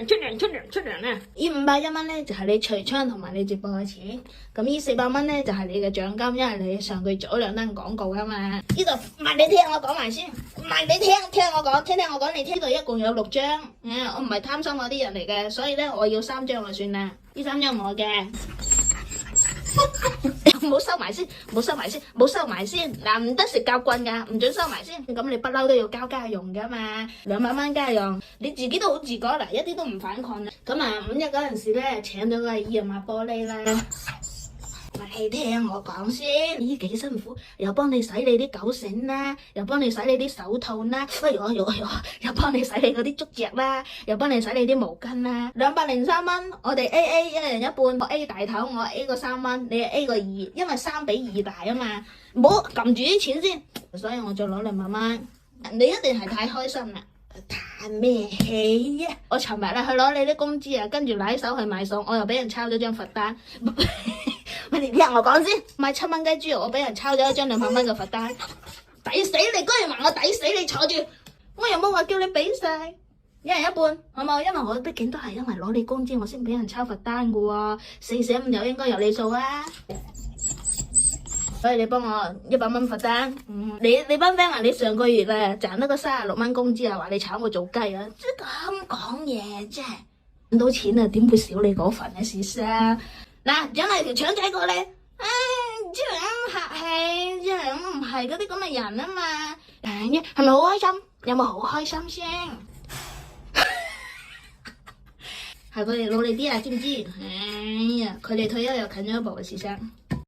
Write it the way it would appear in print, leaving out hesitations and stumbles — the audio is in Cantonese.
糧啊！呢510蚊咧就係你隨槍同埋你直播嘅錢，咁呢400蚊咧就係你嘅獎金，因為你上個月做咗2單廣告啊嘛。呢度唔係你聽我講埋先，唔係你聽我講，聽我講，你聽到一共有6張，我唔係貪心嗰啲人嚟嘅，所以咧我要3張就算啦，呢3張我嘅。冇收埋先，嗱，唔得食教棍噶，唔准收埋先。咁你不嬲都要交家用噶嘛，200蚊家用，你自己都好自覺啦，一啲都唔反抗啦。咁啊，5日嗰陣時咧，請咗個阿姨抹玻璃啦。你聽我講先，咦幾辛苦，又幫你洗你啲狗繩啦，又幫你洗你啲手套啦，又幫你洗你嗰啲竹席啦，又幫你洗你啲毛巾啦。203蚊，我哋 AA 一人一半，我 A 大頭，我 A 個3蚊，你 A 個2，因為3比2大啊嘛，唔好撳住啲錢先，所以我再攞200蚊。你一定係太開心啦，嘆咩氣啊？我尋日啊去攞你啲工資啊，跟住攋手去買餸，我又俾人抄咗張罰單。你聽我講先，買7蚊雞豬肉，我俾人抄咗一張200蚊嘅罰單，抵死你！居然話我抵死你坐住，我又冇話叫你俾晒，一人一半，好冇？因為我畢竟都係因為攞你工資，我先俾人抄罰單噶喎，4捨5入應該由你數啊。所以你幫我100蚊罰單，你班 friend 話你上個月啊賺得個36蚊工資啊，話你炒我做雞啊，即係咁講嘢啫，揾到錢啊點會少你嗰份嘅事實？嗱，獎勵條腸仔過嚟，即係客氣，即係唔係嗰啲咁嘅人啊嘛，係咪好開心？有冇好開心先？係佢哋努力啲啊，知唔知？哎呀，佢哋退休又近咗一步嘅事實。